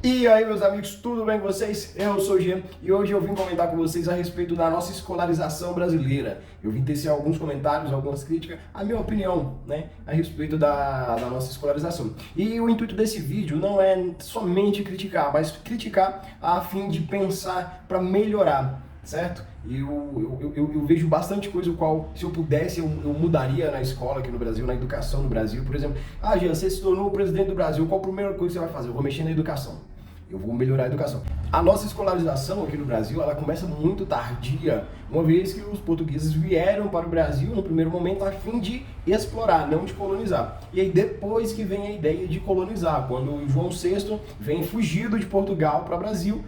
E aí, meus amigos, tudo bem com vocês? Eu sou o Jean e hoje eu vim comentar com vocês a respeito da nossa escolarização brasileira. Eu vim tecer alguns comentários, algumas críticas, a minha opinião, né, a respeito da nossa escolarização. E o intuito desse vídeo não é somente criticar, mas criticar a fim de pensar para melhorar, certo? Eu vejo bastante coisa o qual, se eu pudesse, eu mudaria na escola aqui no Brasil, na educação no Brasil. Por exemplo, Jean, você se tornou o presidente do Brasil, qual a primeira coisa que você vai fazer? Eu vou mexer na educação. Eu vou melhorar a educação. A nossa escolarização aqui no Brasil, ela começa muito tardia, uma vez que os portugueses vieram para o Brasil no primeiro momento a fim de explorar, não de colonizar. E aí depois que vem a ideia de colonizar, quando o João VI vem fugido de Portugal para o Brasil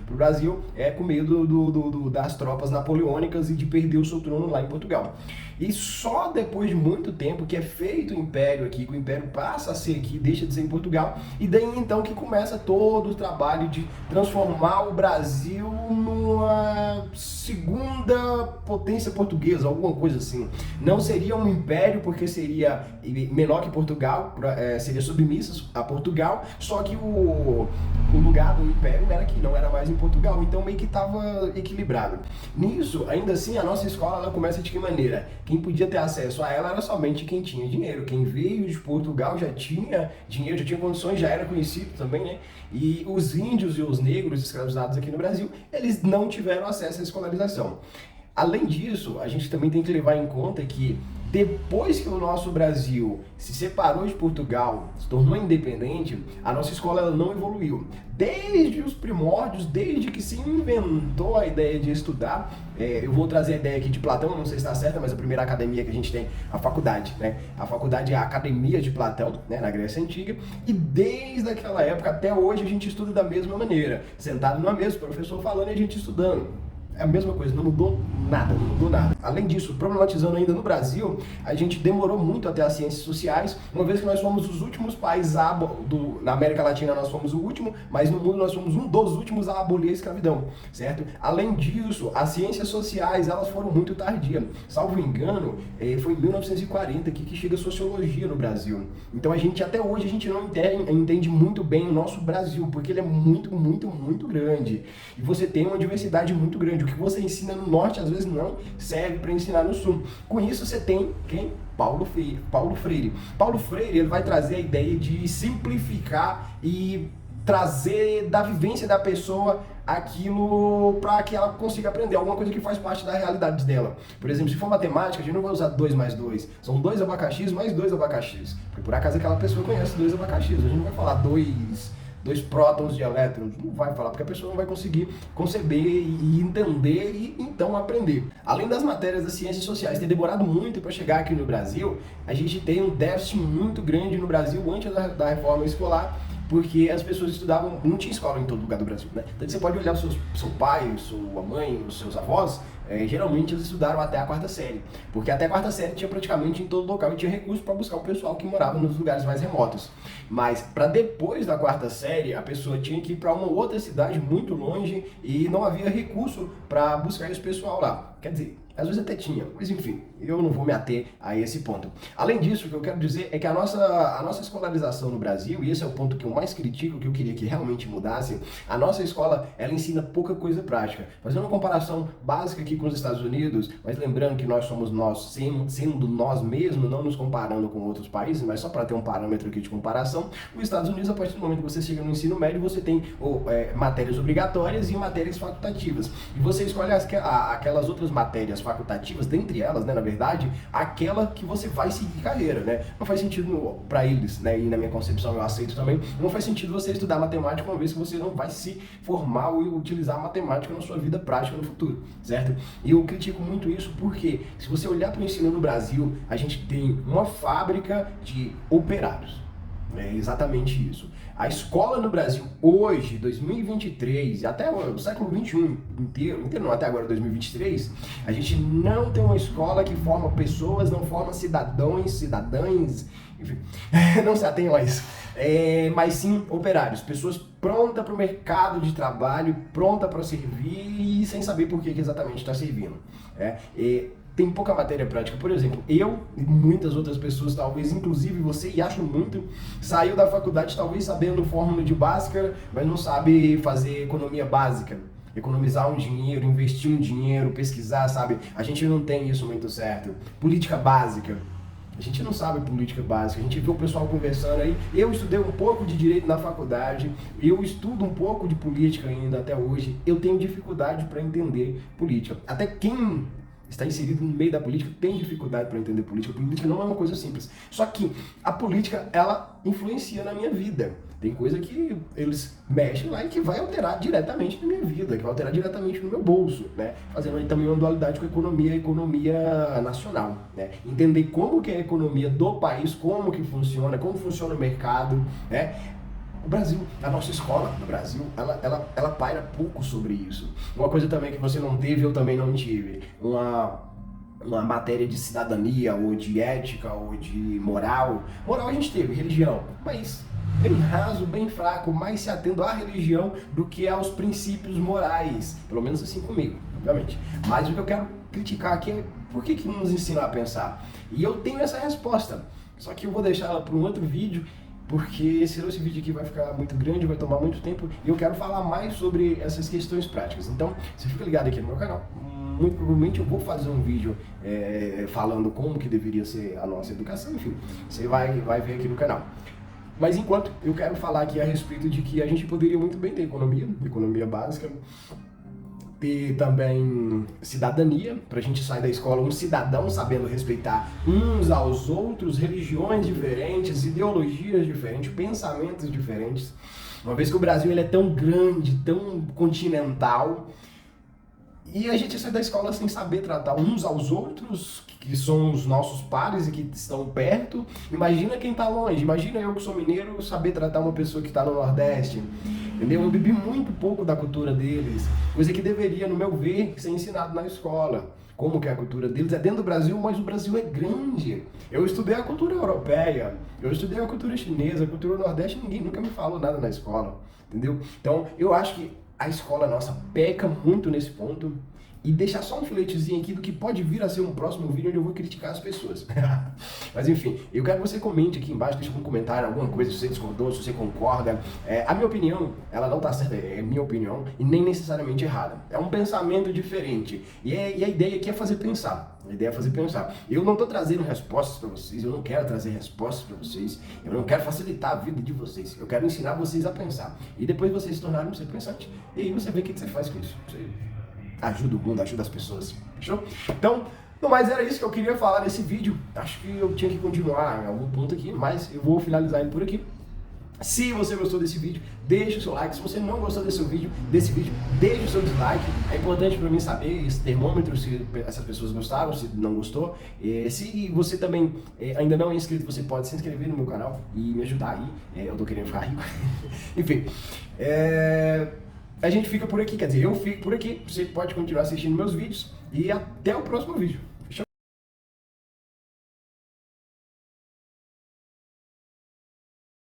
com medo das tropas napoleônicas e de perder o seu trono lá em Portugal. E só depois de muito tempo que é feito o império aqui, que o império passa a ser aqui, deixa de ser em Portugal, e daí então que começa todo o trabalho de transformar o Brasil numa segunda potência portuguesa, alguma coisa assim. Não seria um império, porque seria menor que Portugal, seria submisso a Portugal, só que o lugar do império era aqui, não era mais em Portugal, então meio que estava equilibrado. Nisso, ainda assim, a nossa escola ela começa de que maneira? Quem podia ter acesso a ela era somente quem tinha dinheiro. Quem veio de Portugal já tinha dinheiro, já tinha condições, já era conhecido também, né? E os índios e os negros escravizados aqui no Brasil, eles não tiveram acesso à escolarização. Além disso, a gente também tem que levar em conta que depois que o nosso Brasil se separou de Portugal, se tornou independente, a nossa escola ela não evoluiu. Desde os primórdios, desde que se inventou a ideia de estudar, eu vou trazer a ideia aqui de Platão, não sei se está certa, mas a primeira academia que a gente tem, a faculdade, né? A faculdade é a Academia de Platão, né, na Grécia Antiga, e desde aquela época até hoje a gente estuda da mesma maneira, sentado numa mesa, o professor falando e a gente estudando. É a mesma coisa, não mudou nada, não mudou nada. Além disso, problematizando ainda no Brasil, a gente demorou muito até as ciências sociais, uma vez que nós fomos os últimos países na América Latina nós fomos o último, mas no mundo nós fomos um dos últimos a abolir a escravidão, certo? Além disso, as ciências sociais, elas foram muito tardias. Salvo engano, foi em 1940 que chega a sociologia no Brasil. Então até hoje a gente não entende muito bem o nosso Brasil, porque ele é muito, muito, muito grande. E você tem uma diversidade muito grande. O que você ensina no norte, às vezes, não serve para ensinar no sul. Com isso, você tem quem? Paulo Freire. Paulo Freire ele vai trazer a ideia de simplificar e trazer da vivência da pessoa aquilo para que ela consiga aprender, alguma coisa que faz parte da realidade dela. Por exemplo, se for matemática, a gente não vai usar 2 mais 2, são 2 abacaxis mais 2 abacaxis, porque por acaso aquela pessoa conhece 2 abacaxis, a gente não vai falar dois prótons de elétrons, não vai falar, porque a pessoa não vai conseguir conceber e entender e então aprender. Além das matérias das ciências sociais ter demorado muito para chegar aqui no Brasil, a gente tem um déficit muito grande no Brasil antes da reforma escolar, porque as pessoas estudavam, não tinha escola em todo lugar do Brasil, né? Então você pode olhar o seu pai, sua mãe, os seus avós, geralmente eles estudaram até a 4ª série, porque até a 4ª série tinha praticamente em todo local e tinha recurso para buscar o pessoal que morava nos lugares mais remotos. Mas para depois da 4ª série, a pessoa tinha que ir para uma outra cidade muito longe e não havia recurso para buscar esse pessoal lá. Quer dizer, às vezes até tinha, mas enfim, eu não vou me ater a esse ponto. Além disso, o que eu quero dizer é que a nossa escolarização no Brasil, e esse é o ponto que eu mais critico, que eu queria que realmente mudasse, a nossa escola, ela ensina pouca coisa prática. Fazendo uma comparação básica aqui com os Estados Unidos, mas lembrando que nós somos nós, sendo nós mesmos, não nos comparando com outros países, mas só para ter um parâmetro aqui de comparação, os Estados Unidos, a partir do momento que você chega no ensino médio, você tem matérias obrigatórias e matérias facultativas. E você escolhe aquelas outras matérias facultativas, dentre elas, né, na verdade, aquela que você vai seguir carreira, né? Não faz sentido para eles, né, e na minha concepção eu aceito também, não faz sentido você estudar matemática uma vez que você não vai se formar ou utilizar a matemática na sua vida prática no futuro, certo? E eu critico muito isso porque, se você olhar para o ensino no Brasil, a gente tem uma fábrica de operários. É exatamente isso. A escola no Brasil hoje, 2023, e até o século 21 inteiro não, até agora 2023, a gente não tem uma escola que forma pessoas, não forma cidadãs, enfim, não se atenham a isso. Mas sim operários, pessoas prontas para o mercado de trabalho, pronta para servir e sem saber por que exatamente está servindo. tem pouca matéria prática. Por exemplo, eu e muitas outras pessoas, talvez inclusive você, e acho muito, saiu da faculdade talvez sabendo fórmula de Bhaskara, mas não sabe fazer economia básica. Economizar um dinheiro, investir um dinheiro, pesquisar, sabe? A gente não tem isso muito certo. Política básica. A gente não sabe política básica, a gente vê o pessoal conversando aí. Eu estudei um pouco de direito na faculdade, eu estudo um pouco de política ainda até hoje. Eu tenho dificuldade para entender política. Até quem está inserido no meio da política tem dificuldade para entender política. Política não é uma coisa simples. Só que a política, ela influencia na minha vida. Tem coisa que eles mexem lá e que vai alterar diretamente na minha vida, que vai alterar diretamente no meu bolso, né? Fazendo aí também uma dualidade com a economia nacional, né? Entender como que é a economia do país, como que funciona, como funciona o mercado, né? O Brasil, a nossa escola no Brasil, ela paira pouco sobre isso. Uma coisa também que você não teve, eu também não tive. Uma matéria de cidadania, ou de ética, ou de moral. Moral a gente teve, religião, mas bem raso, bem fraco, mais se atendo à religião do que aos princípios morais. Pelo menos assim comigo, obviamente. Mas o que eu quero criticar aqui é por que não nos ensina a pensar? E eu tenho essa resposta, só que eu vou deixar ela para um outro vídeo, porque senão esse vídeo aqui vai ficar muito grande, vai tomar muito tempo, e eu quero falar mais sobre essas questões práticas. Então, você fica ligado aqui no meu canal. Muito provavelmente eu vou fazer um vídeo falando como que deveria ser a nossa educação, enfim, você vai ver aqui no canal. Mas enquanto, eu quero falar aqui a respeito de que a gente poderia muito bem ter economia básica, ter também cidadania, pra gente sair da escola um cidadão sabendo respeitar uns aos outros, religiões diferentes, ideologias diferentes, pensamentos diferentes. Uma vez que o Brasil ele é tão grande, tão continental, e a gente sai da escola sem saber tratar uns aos outros, que são os nossos pares e que estão perto. Imagina quem está longe, imagina eu que sou mineiro saber tratar uma pessoa que está no Nordeste. Entendeu? Eu bebi muito pouco da cultura deles, coisa que deveria, no meu ver, ser ensinado na escola. Como que é a cultura deles? É dentro do Brasil, mas o Brasil é grande. Eu estudei a cultura europeia, eu estudei a cultura chinesa, a cultura nordeste, ninguém nunca me falou nada na escola, entendeu? Então, eu acho que a escola nossa peca muito nesse ponto. E deixar só um filetezinho aqui do que pode vir a ser um próximo vídeo onde eu vou criticar as pessoas. Mas enfim, eu quero que você comente aqui embaixo, deixa um comentário, alguma coisa, se você discordou, se você concorda. A minha opinião, ela não tá certa, é minha opinião, e nem necessariamente errada. É um pensamento diferente. E a ideia aqui é fazer pensar. A ideia é fazer pensar. Eu não estou trazendo respostas para vocês, eu não quero trazer respostas para vocês, eu não quero facilitar a vida de vocês, eu quero ensinar vocês a pensar. E depois vocês se tornarem um ser pensante. E aí você vê o que você faz com isso. Você ajuda o mundo, ajuda as pessoas. Fechou? Então, no mais era isso que eu queria falar nesse vídeo. Acho que eu tinha que continuar em algum ponto aqui, mas eu vou finalizar ele por aqui. Se você gostou desse vídeo, deixa o seu like. Se você não gostou desse vídeo, deixa o seu dislike. É importante para mim saber esse termômetro, se essas pessoas gostaram, se não gostou. Se você também ainda não é inscrito, você pode se inscrever no meu canal e me ajudar aí. Eu tô querendo ficar rico. Enfim, a gente fica por aqui, quer dizer, eu fico por aqui. Você pode continuar assistindo meus vídeos e até o próximo vídeo.